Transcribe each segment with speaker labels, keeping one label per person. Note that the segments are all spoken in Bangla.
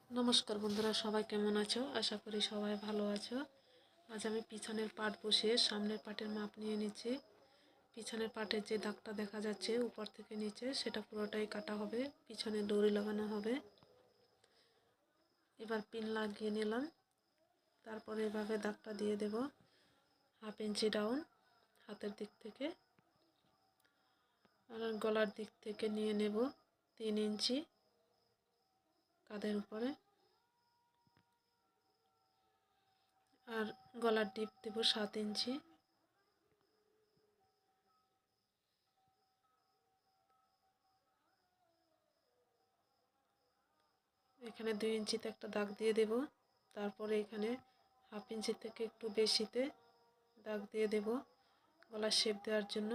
Speaker 1: নমস্কার বন্ধুরা, সবাই কেমন আছো? আশা করি সবাই ভালো আছো। আজ আমি পিছনের পাট বসিয়ে সামনের পাটের মাপ নিয়ে নিচ্ছি। পিছনের পাটের যে দাগটা দেখা যাচ্ছে উপর থেকে নিচে, সেটা পুরোটাই কাটা হবে, পিছনে দড়ি লাগানো হবে। এবার পিন লাগিয়ে নিলাম, তারপরে এভাবে দাগটা দিয়ে দেব 1/2 ইঞ্চি ডাউন হাতের দিক থেকে, আর গলার দিক থেকে নিয়ে নেব 3 ইঞ্চি কাঁধের উপরে, আর গলার ডিপ দেব 7 ইঞ্চি। এখানে 2 ইঞ্চিতে একটা দাগ দিয়ে দেব, তারপরে এখানে 1/2 ইঞ্চি থেকে একটু বেশিতে দাগ দিয়ে দেব গলার শেপ দেওয়ার জন্য।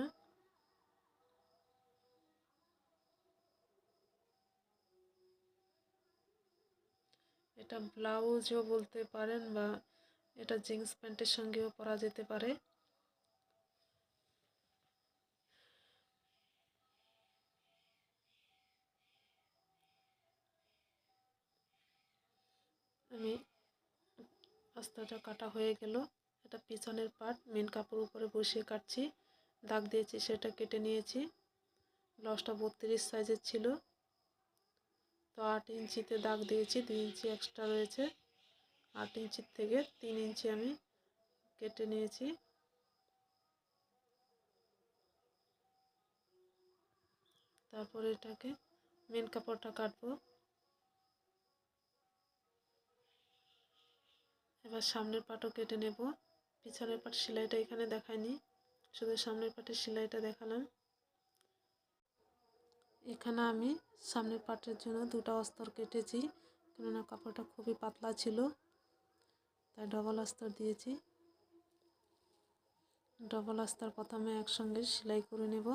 Speaker 1: এটা ব্লাউজও বলতে পারেন, বা এটা জিন্স প্যান্টের সঙ্গেও পরা যেতে পারে। আমি আস্তাটা কাটা হয়ে গেল। এটা পিছনের পার্ট, মেন কাপড় উপরে বসিয়ে কাটছি। দাগ দিয়েছি সেটা কেটে নিয়েছি। ব্লাউজটা 32 সাইজের ছিল, তো 8 ইঞ্চিতে দাগ দিয়েছি, 2 ইঞ্চি এক্সট্রা রয়েছে। 8 ইঞ্চির থেকে 3 ইঞ্চি আমি কেটে নিয়েছি। তারপরে এটাকে মেন কাপড়টা কাটবো। এবার সামনের পাটও কেটে নেব। পিছনের পাট সেলাইটা এখানে দেখায়নি, শুধু সামনের পাটের সেলাইটা দেখালাম। এখানে আমি সামনের পাটের জন্য 2টা অস্তর কেটেছি, কেননা কাপড়টা খুবই পাতলা ছিল, তাই ডবল অস্তর দিয়েছি। ডবল অস্তর প্রথমে একসঙ্গে সেলাই করে নেব।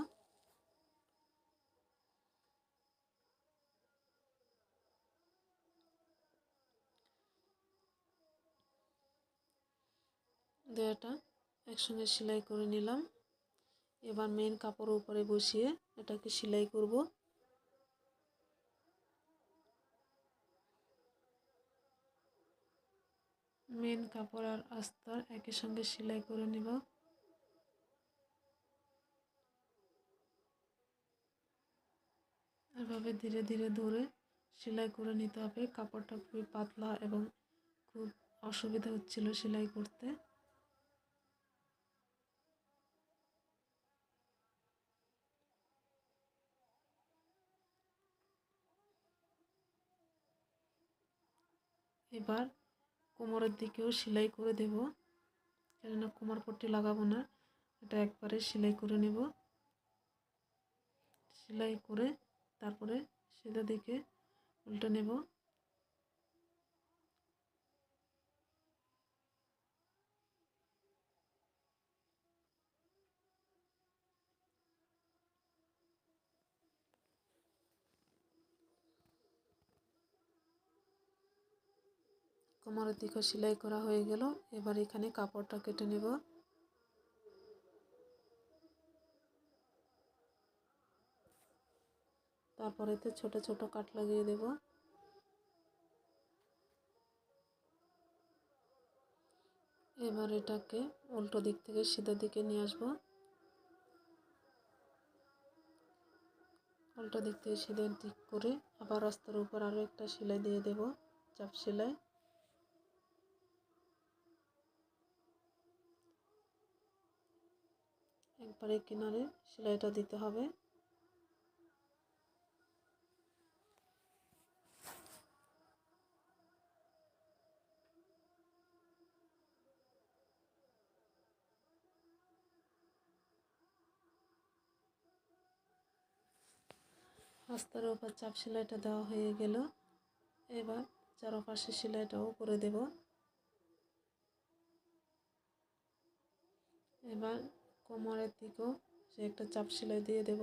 Speaker 1: দুটো একসঙ্গে সেলাই করে নিলাম। এবার মেন কাপড়ের উপরে বসিয়ে এটাকে সেলাই করব। মেন কাপড় আর অস্তর একই সঙ্গে সেলাই করে নেব। এভাবে ধীরে ধীরে ধরে সেলাই করে নিতে হবে। কাপড়টা খুবই পাতলা এবং খুব অসুবিধা হচ্ছিল সেলাই করতে। এবার কোমরের দিকেও সেলাই করে দেব, কেননা কোমর পট্টি লাগাবো না, এটা একবারে সেলাই করে নেব। সেলাই করে তারপরে সিধা দিকে উল্টে নেব। কোমরের দিকে সেলাই করা হয়ে গেল। এবার এখানে কাপড়টা কেটে নেব। তারপরে এতে ছোট ছোট কাট লাগিয়ে দেব। এবার এটাকে উল্টো দিক থেকে সিধা দিকে নিয়ে আসব। উল্টো দিক থেকে সিধা দিক করে আবার আস্তার উপর আরও একটা সেলাই দিয়ে দেব, চাপ সেলাই। একবারে কিনারে সেলাইটা দিতে হবে। আস্তার উপর চাপ সেলাইটা দেওয়া হয়ে গেল। এবার চারপাশে সেলাইটাও করে দেব। এবার কোমরের দিকেও সে একটা চাপ সেলাই দিয়ে দেব।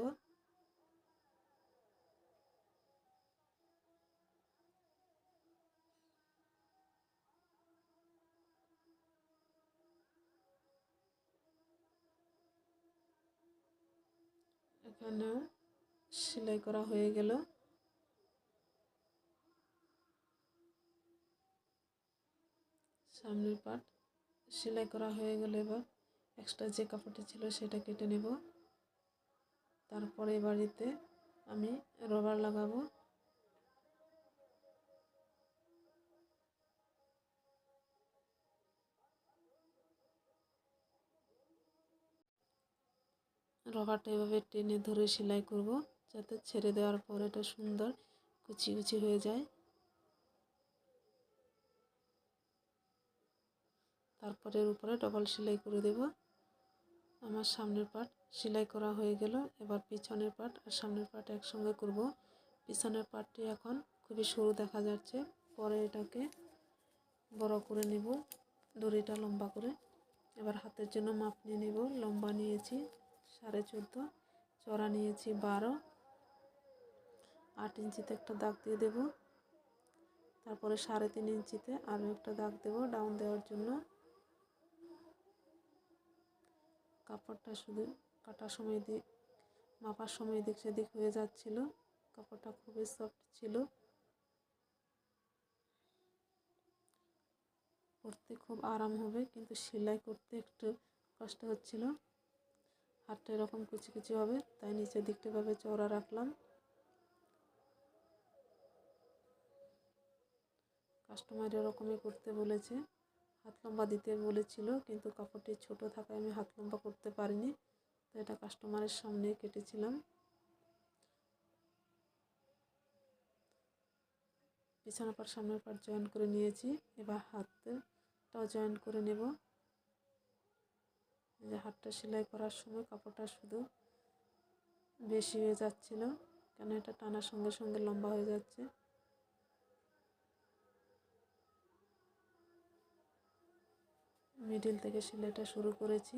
Speaker 1: এখানেও সেলাই করা হয়ে গেল। সামনের পার্ট সেলাই করা হয়ে গেলে এবার এক্সট্রা যে কাপড়টি ছিল সেটা কেটে নেব। তারপরে বাড়িতে আমি রবার লাগাবো। রবারটা এভাবে টেনে ধরে সেলাই করব, যাতে ছেড়ে দেওয়ার পর এটা সুন্দর কুচি কুচি হয়ে যায়। তারপরে এর উপরে ডবল সেলাই করে দেব। আমার সামনের পার্ট সেলাই করা হয়ে গেল। এবার পিছনের পার্ট আর সামনের পার্ট একসঙ্গে করব। পিছনের পার্টটি এখন খুবই সরু দেখা যাচ্ছে, পরে এটাকে বড় করে নেব, দড়িটা লম্বা করে। এবার হাতের জন্য মাপ নিয়ে নেব। লম্বা নিয়েছি 14.5, চড়া নিয়েছি 12, 8 ইঞ্চিতে একটা দাগ দিয়ে দেব। তারপরে 3.5 ইঞ্চিতে আরও একটা দাগ দেব ডাউন দেওয়ার জন্য। কাপড়টা শুধু কাটার সময় মাপার সময় দিক সেদিক হয়ে যাচ্ছিল। কাপড়টা খুবই সফট ছিল, পরতে খুব আরাম হবে, কিন্তু সেলাই করতে একটু কষ্ট হচ্ছিল। হাতটা এরকম কুচি কুচি হবে, তাই নিচের দিকটা ভাবে চওড়া রাখলাম। কাস্টমার এরকমই করতে বলেছে, হাত লম্বা দিতে বলেছিল, কিন্তু কাপড়টি ছোট থাকায় আমি হাত লম্বা করতে পারিনি, তো এটা কাস্টমারের সামনে কেটেছিলাম। পিছনের পাট সামনের পাট জয়েন করে নিয়েছি। এবার হাতটাও জয়েন করে নেব। যে হাতটা সেলাই করার সময় কাপড়টা শুধু বেশি হয়ে যাচ্ছিল, কেন এটা টানার সঙ্গে সঙ্গে লম্বা হয়ে যাচ্ছে। মিডিল থেকে সেলাইটা শুরু করেছি,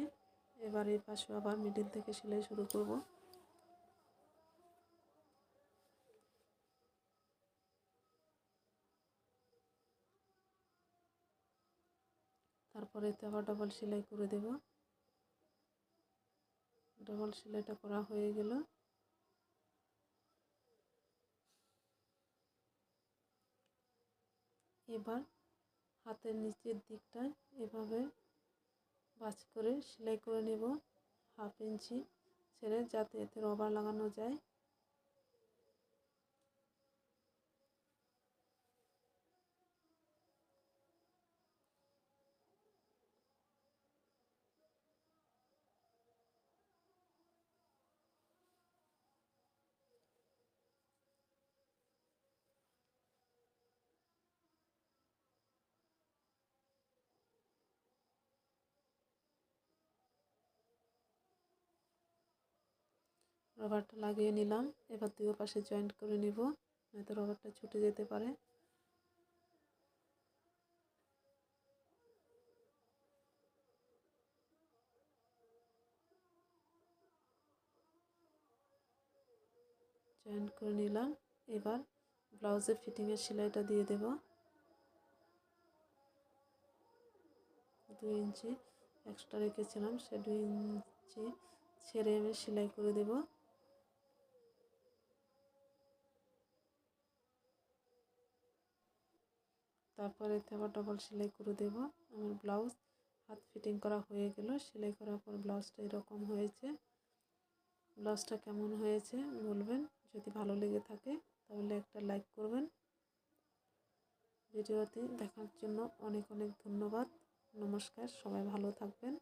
Speaker 1: এবার এই পাশে আবার মিডিল থেকে সেলাই শুরু করব। তারপরে এতে আবার ডবল সেলাই করে দেব। ডবল সেলাইটা করা হয়ে গেল। এবার হাতের নিচের দিকটায় এভাবে ভাঁজ করে সেলাই করে নেব, 1/2 ইঞ্চি ছেড়ে, যাতে এতে রবার লাগানো যায়। রবারটা লাগিয়ে নিলাম। এবার দুই পাশে জয়েন্ট করে নিব, নয়তো রবারটা ছুটে যেতে পারে। জয়েন্ট করে নিলাম। এবার ব্লাউজের ফিটিংয়ের সেলাইটা দিয়ে দেব। 2 ইঞ্চি এক্সট্রা রেখেছিলাম, সে 2 ইঞ্চি ছেড়ে আমি সেলাই করে দেব। তারপরে এতে আবার ডবল সেলাই করে দেব। আমার ব্লাউজ হাত ফিটিং করা হয়ে গেল। সেলাই করার পর ব্লাউজটা এরকম হয়েছে। ব্লাউজটা কেমন হয়েছে বলবেন। যদি ভালো লেগে থাকে তাহলে একটা লাইক করবেন। ভিডিওটি দেখার জন্য অনেক অনেক ধন্যবাদ। নমস্কার, সবাই ভালো থাকবেন।